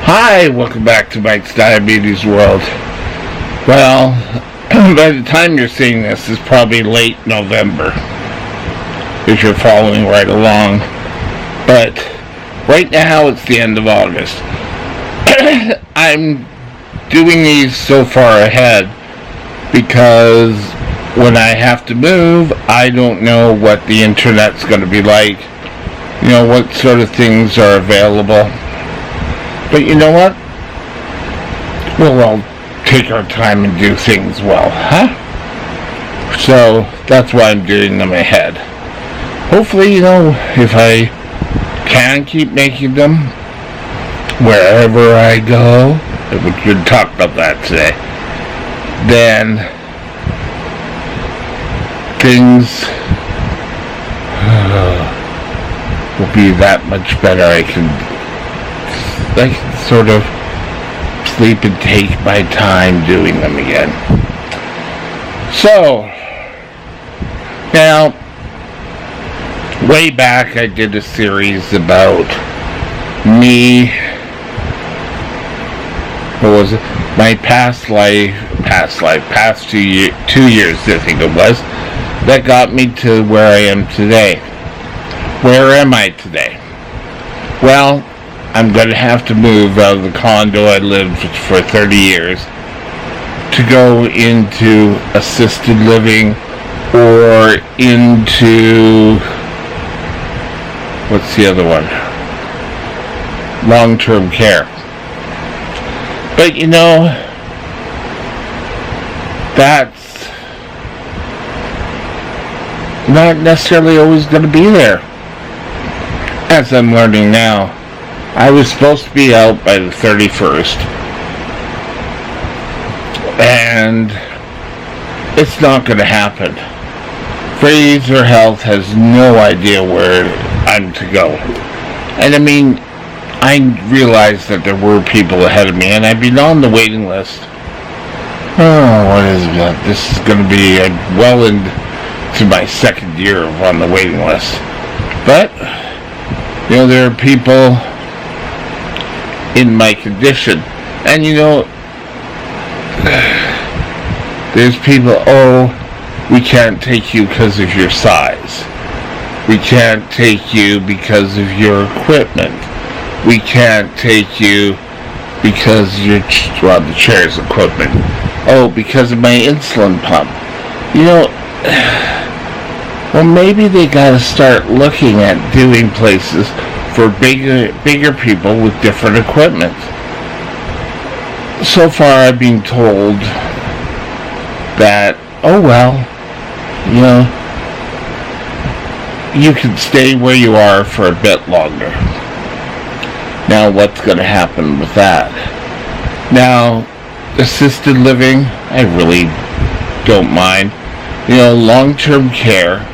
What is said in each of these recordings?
Hi, welcome back to Mike's Diabetes World. Well, by the time you're seeing this, it's probably late November, if you're following right along. But right now, it's the end of August. I'm doing these so far ahead because when I have to move, I don't know what the internet's going to be like, what sort of things are available. But you know what? We'll all take our time and do things well, huh? So that's why I'm doing them ahead. Hopefully, if I can keep making them wherever I go, we could talk about that today, then things will be that much better. I can sort of sleep and take my time doing them again. So, now, way back I did a series about me, my past 2 years I think it was, that got me to where I am today. Where am I today? Well, I'm going to have to move out of the condo I lived for 30 years to go into assisted living or into, what's the other one? Long-term care. But that's not necessarily always going to be there. As I'm learning now. I was supposed to be out by the 31st, and it's not going to happen. Fraser Health has no idea where I'm to go. And I realized that there were people ahead of me, and I've been on the waiting list. What is that? This is going to be well into my second year on the waiting list. But, there are people in my condition, and there's people, we can't take you because of your size, we can't take you because of your equipment, we can't take you because the chair's equipment, because of my insulin pump. Well, maybe they gotta start looking at doing places for bigger people with different equipment. So far I've been told that, you can stay where you are for a bit longer. Now what's going to happen with that? Now, assisted living, I really don't mind. Long-term care,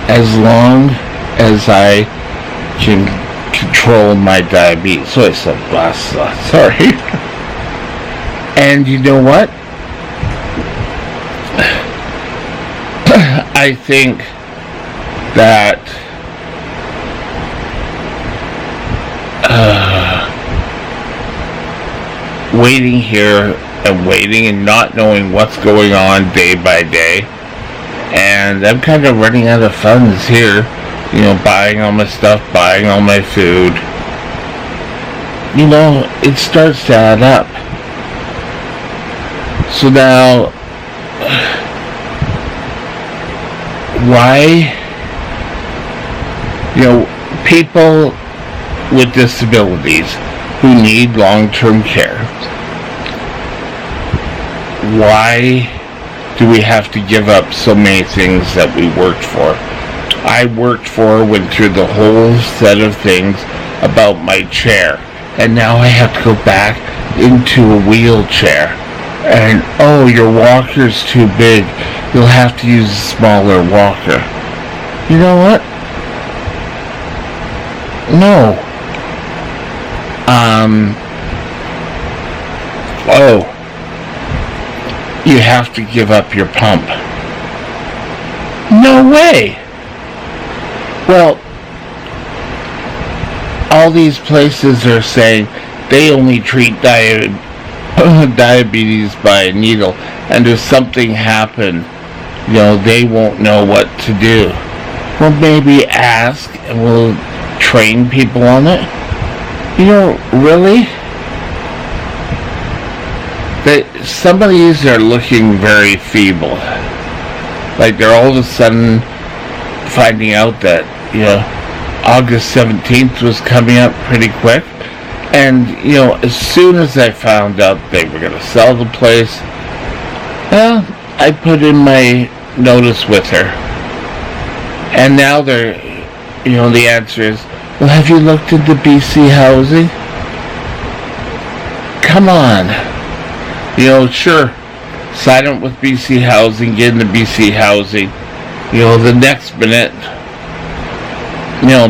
as long as I can control my diabetes. So I said, sorry. And you know what? I think that waiting here and waiting and not knowing what's going on day by day. And I'm kind of running out of funds here. Buying all my stuff, buying all my food. It starts to add up. So now, why, people with disabilities who need long-term care, why do we have to give up so many things that we worked for? I worked for, went through the whole set of things about my chair, and now I have to go back into a wheelchair. And, oh, your walker's too big. You'll have to use a smaller walker. You know what? No. Oh. You have to give up your pump. No way. Well, all these places are saying they only treat diabetes by a needle, and if something happened, they won't know what to do. Well, maybe ask, and we'll train people on it. Really? Some of these are looking very feeble. Like they're all of a sudden finding out that, August 17th was coming up pretty quick. And, as soon as I found out they were going to sell the place, I put in my notice with her. And now the answer is, well, have you looked into BC Housing? Come on. Sure, sign up with BC Housing, get into BC Housing. The next minute,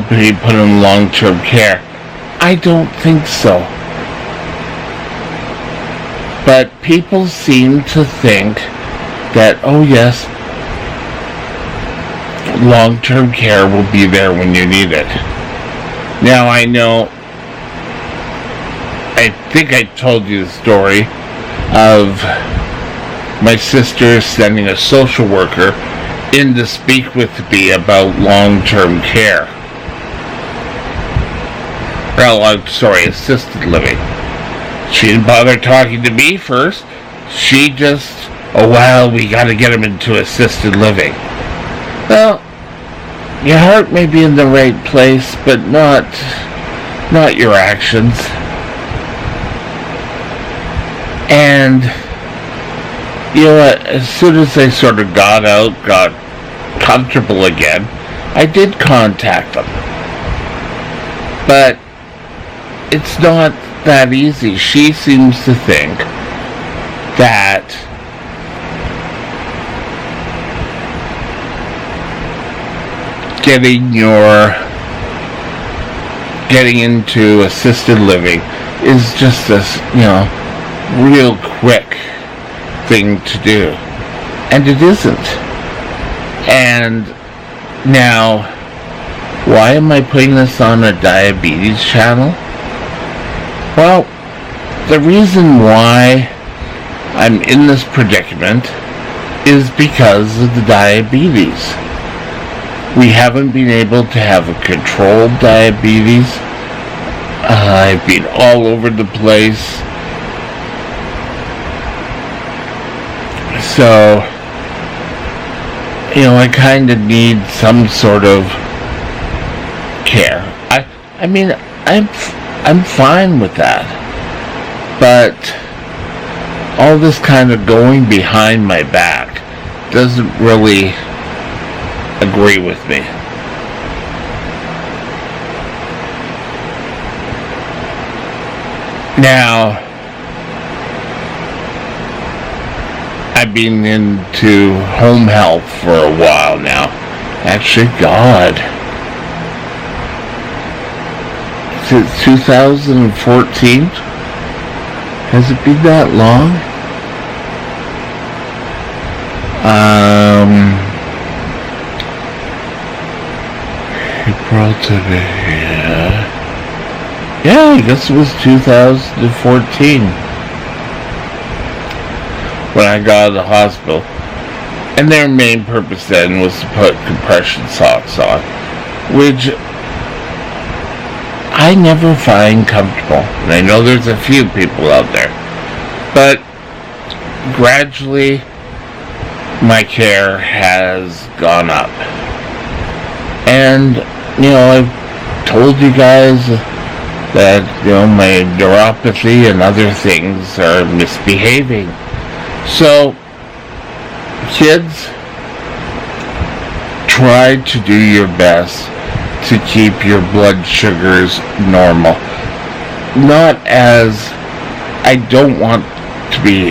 be put in long-term care. I don't think so. But people seem to think that, oh yes, long-term care will be there when you need it. Now I think I told you the story of my sister sending a social worker in to speak with me about long-term care. Assisted living. She didn't bother talking to me first. She just, we gotta get him into assisted living. Well, your heart may be in the right place, but not your actions. And, as soon as I sort of got comfortable again, I did contact them. But it's not that easy. She seems to think that getting into assisted living is just this, real quick thing to do. And it isn't. And now, why am I putting this on a diabetes channel? Well, the reason why I'm in this predicament is because of the diabetes. We haven't been able to have a controlled diabetes. I've been all over the place. So, I kind of need some sort of care. I mean, I'm fine with that. But all this kind of going behind my back doesn't really agree with me. Now, I've been into home health for a while now. Actually, God. Since 2014? Has it been that long? April today. Yeah, I guess it was 2014. when I got out of the hospital. And their main purpose then was to put compression socks on, which I never find comfortable. And I know there's a few people out there. But gradually, my care has gone up. And, I've told you guys that, my neuropathy and other things are misbehaving. So, kids, try to do your best to keep your blood sugars normal. Not as, I don't want to be,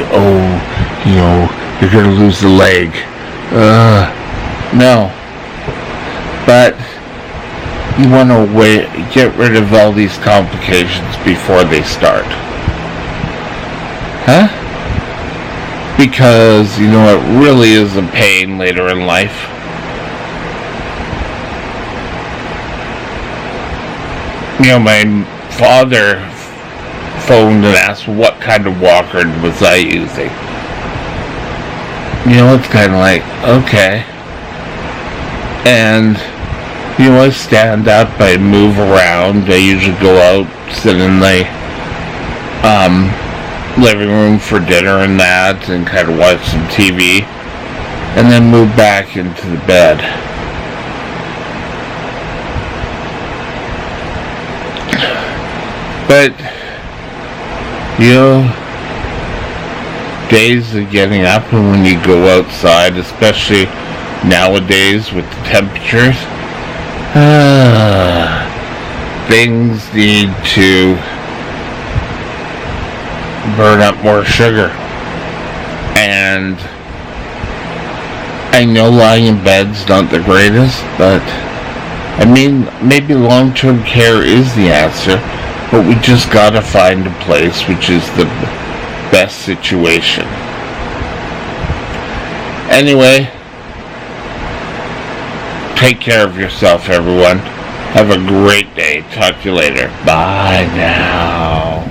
you're going to lose a leg. No. But you want to get rid of all these complications before they start. Huh? Because, it really is a pain later in life. My father phoned and asked what kind of walker was I using. It's kind of like, okay. And, I stand up, I move around, I usually go out, sit in the living room for dinner and that, and kind of watch some TV, and then move back into the bed. But, days of getting up and when you go outside, especially nowadays with the temperatures, things need to burn up more sugar. And I know lying in bed's not the greatest, but maybe long-term care is the answer, but we just gotta find a place which is the best situation. Anyway, take care of yourself, everyone. Have a great day. Talk to you later. Bye now.